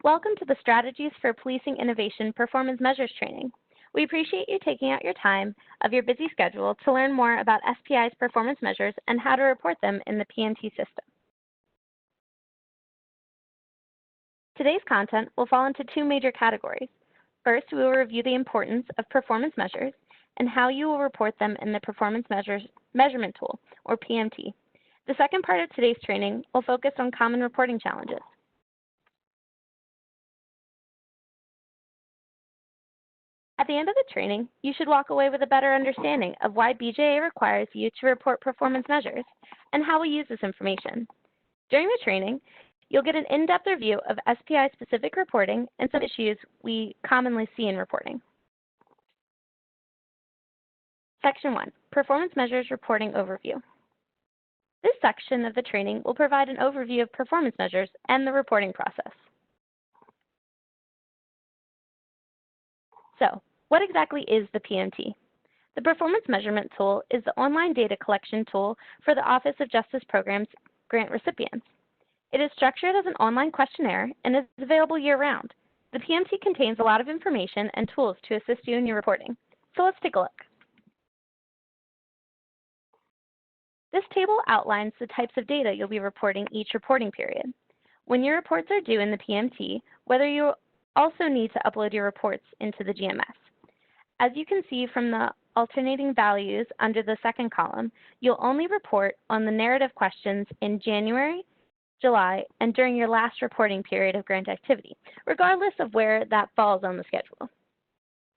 Welcome to the Strategies for Policing Innovation Performance Measures training. We appreciate you taking out your time of your busy schedule to learn more about SPI's performance measures and how to report them in the PMT system. Today's content will fall into two major categories. First, we will review the importance of performance measures and how you will report them in the Performance Measurement Tool, or PMT. The second part of today's training will focus on common reporting challenges. At the end of the training, you should walk away with a better understanding of why BJA requires you to report performance measures and how we use this information. During the training, you'll get an in-depth review of SPI-specific reporting and some issues we commonly see in reporting. Section 1, Performance Measures Reporting Overview. This section of the training will provide an overview of performance measures and the reporting process. So, what exactly is the PMT? The Performance Measurement Tool is the online data collection tool for the Office of Justice Programs grant recipients. It is structured as an online questionnaire and is available year-round. The PMT contains a lot of information and tools to assist you in your reporting. So let's take a look. This table outlines the types of data you'll be reporting each reporting period. When your reports are due in the PMT, whether you also need to upload your reports into the GMS. As you can see from the alternating values under the second column, you'll only report on the narrative questions in January, July, and during your last reporting period of grant activity, regardless of where that falls on the schedule.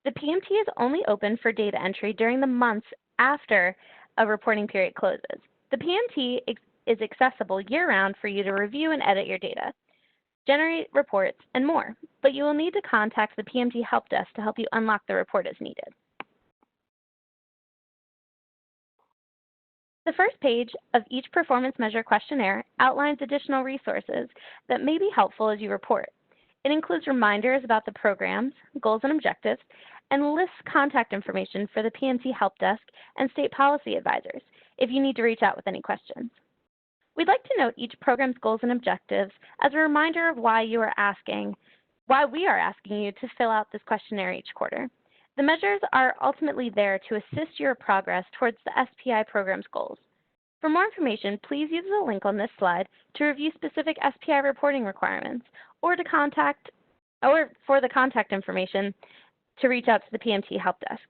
The PMT is only open for data entry during the months after a reporting period closes. The PMT is accessible year-round for you to review and edit your data, generate reports, and more, but you will need to contact the PMT Help Desk to help you unlock the report as needed. The first page of each performance measure questionnaire outlines additional resources that may be helpful as you report. It includes reminders about the programs, goals, and objectives, and lists contact information for the PMT Help Desk and state policy advisors if you need to reach out with any questions. We'd like to note each program's goals and objectives as a reminder of why we are asking you to fill out this questionnaire each quarter. The measures are ultimately there to assist your progress towards the SPI program's goals. For more information, please use the link on this slide to review specific SPI reporting requirements or for the contact information to reach out to the PMT Help Desk.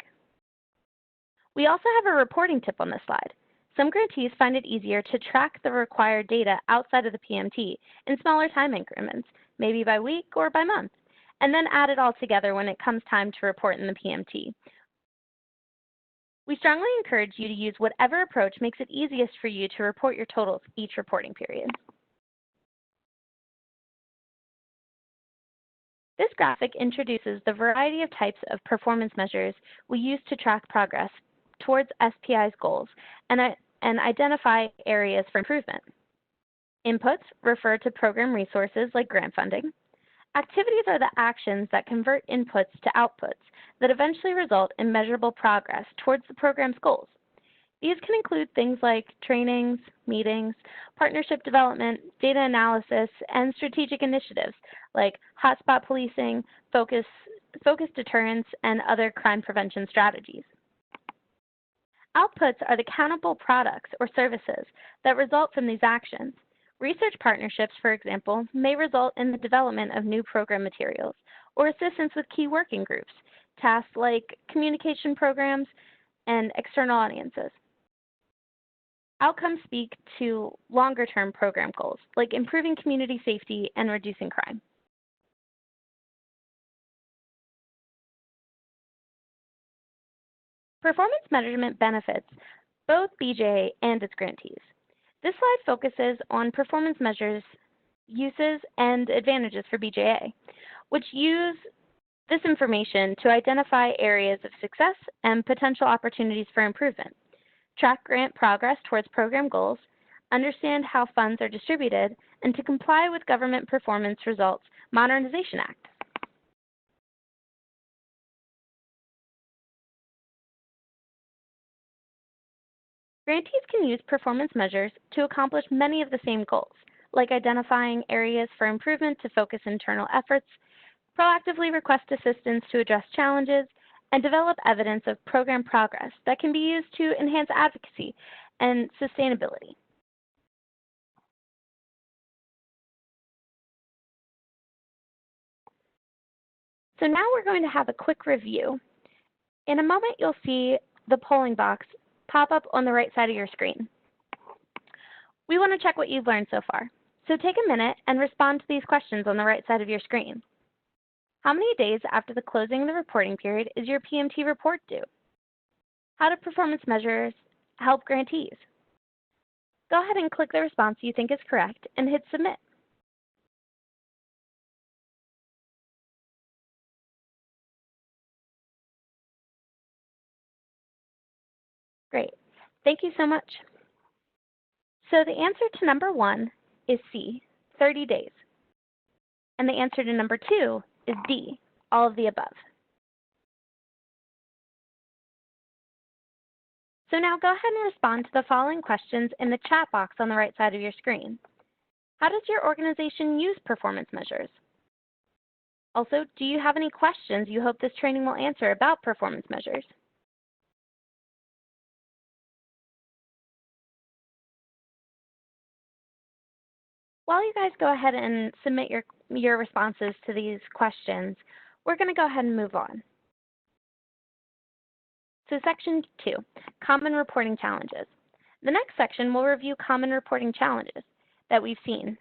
We also have a reporting tip on this slide. Some grantees find it easier to track the required data outside of the PMT in smaller time increments, maybe by week or by month, and then add it all together when it comes time to report in the PMT. We strongly encourage you to use whatever approach makes it easiest for you to report your totals each reporting period. This graphic introduces the variety of types of performance measures we use to track progress towards SPI's goals and identify areas for improvement. Inputs refer to program resources like grant funding. Activities are the actions that convert inputs to outputs that eventually result in measurable progress towards the program's goals. These can include things like trainings, meetings, partnership development, data analysis, and strategic initiatives like hotspot policing, focus deterrence, and other crime prevention strategies. Outputs are the countable products or services that result from these actions. Research partnerships, for example, may result in the development of new program materials or assistance with key working groups, tasks like communication programs and external audiences. Outcomes speak to longer-term program goals, like improving community safety and reducing crime. Performance measurement benefits both BJA and its grantees. This slide focuses on performance measures, uses, and advantages for BJA, which use this information to identify areas of success and potential opportunities for improvement, track grant progress towards program goals, understand how funds are distributed, and to comply with Government Performance Results Modernization Act. Grantees can use performance measures to accomplish many of the same goals, like identifying areas for improvement to focus internal efforts, proactively request assistance to address challenges, and develop evidence of program progress that can be used to enhance advocacy and sustainability. So now we're going to have a quick review. In a moment, you'll see the polling box pop up on the right side of your screen. We want to check what you've learned so far. So take a minute and respond to these questions on the right side of your screen. How many days after the closing of the reporting period is your PMT report due? How do performance measures help grantees? Go ahead and click the response you think is correct and hit submit. Great. Thank you so much. So the answer to number 1 is C, 30 days. And the answer to number 2 is D, all of the above. So now go ahead and respond to the following questions in the chat box on the right side of your screen. How does your organization use performance measures? Also, do you have any questions you hope this training will answer about performance measures? While you guys go ahead and submit your responses to these questions, we're going to go ahead and move on. So section 2, common reporting challenges. The next section will review common reporting challenges that we've seen.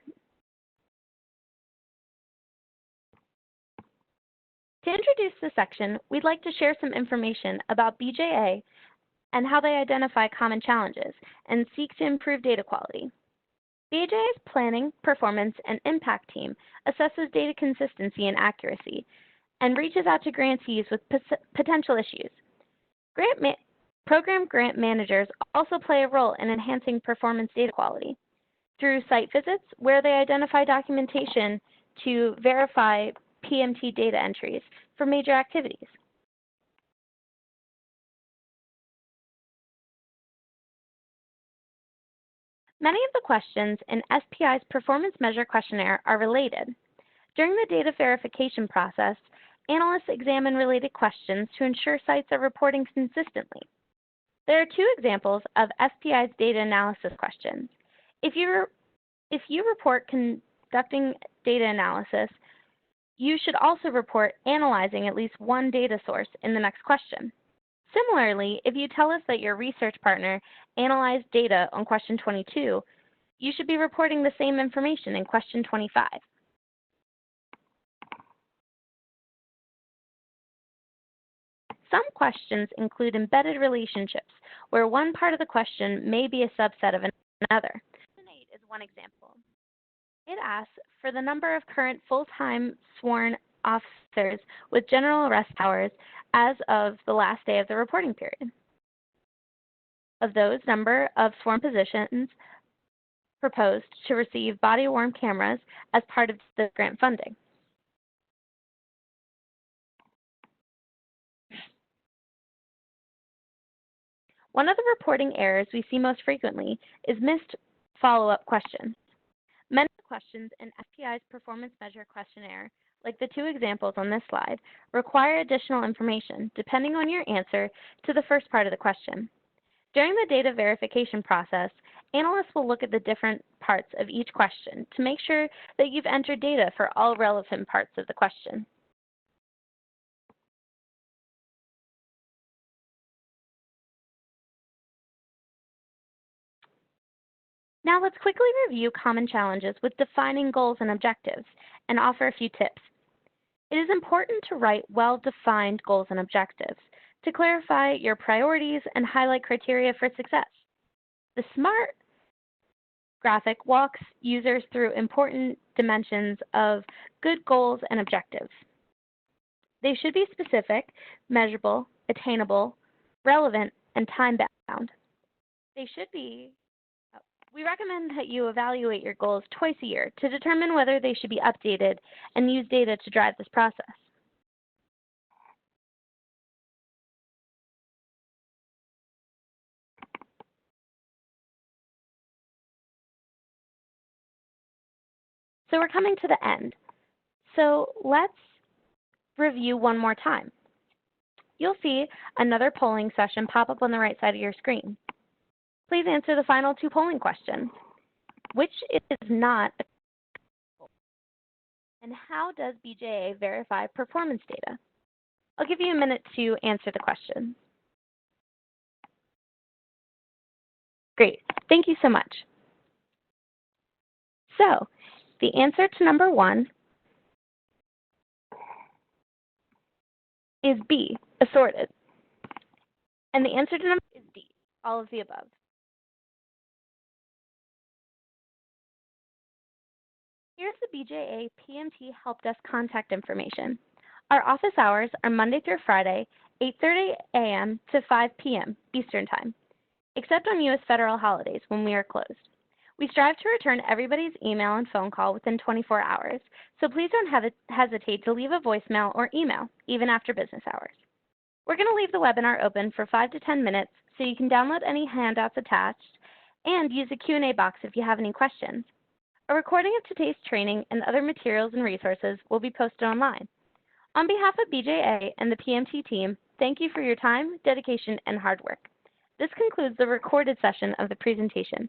To introduce this section, we'd like to share some information about BJA and how they identify common challenges and seek to improve data quality. BJA's Planning, Performance, and Impact team assesses data consistency and accuracy and reaches out to grantees with potential issues. Program grant managers also play a role in enhancing performance data quality through site visits where they identify documentation to verify PMT data entries for major activities. Many of the questions in SPI's performance measure questionnaire are related. During the data verification process, analysts examine related questions to ensure sites are reporting consistently. There are 2 examples of SPI's data analysis questions. If you report conducting data analysis, you should also report analyzing at least one data source in the next question. Similarly, if you tell us that your research partner analyzed data on question 22, you should be reporting the same information in question 25. Some questions include embedded relationships, where one part of the question may be a subset of another. Question 8 is one example. It asks for the number of current full-time sworn officers with general arrest powers as of the last day of the reporting period. Of those, number of sworn positions proposed to receive body-worn cameras as part of the grant funding. One of the reporting errors we see most frequently is missed follow-up questions. Many of the questions in SPI's performance measure questionnaire, like the 2 examples on this slide, require additional information depending on your answer to the first part of the question. During the data verification process, analysts will look at the different parts of each question to make sure that you've entered data for all relevant parts of the question. Now let's quickly review common challenges with defining goals and objectives and offer a few tips. It is important to write well-defined goals and objectives to clarify your priorities and highlight criteria for success. The SMART graphic walks users through important dimensions of good goals and objectives. They should be specific, measurable, attainable, relevant, and time-bound. We recommend that you evaluate your goals twice a year to determine whether they should be updated and use data to drive this process. So we're coming to the end. So let's review one more time. You'll see another polling session pop up on the right side of your screen. Please answer the final 2 polling questions. Which is not a and how does BJA verify performance data? I'll give you a minute to answer the question. Great, thank you so much. So the answer to number 1 is B, assorted. And the answer to number is D, all of the above. Here's the BJA PMT Help Desk contact information. Our office hours are Monday through Friday, 8:30 a.m. to 5 p.m. Eastern Time, except on U.S. federal holidays when we are closed. We strive to return everybody's email and phone call within 24 hours, so please don't hesitate to leave a voicemail or email, even after business hours. We're going to leave the webinar open for 5 to 10 minutes so you can download any handouts attached and use the Q&A box if you have any questions. A recording of today's training and other materials and resources will be posted online. On behalf of BJA and the PMT team, thank you for your time, dedication, and hard work. This concludes the recorded session of the presentation.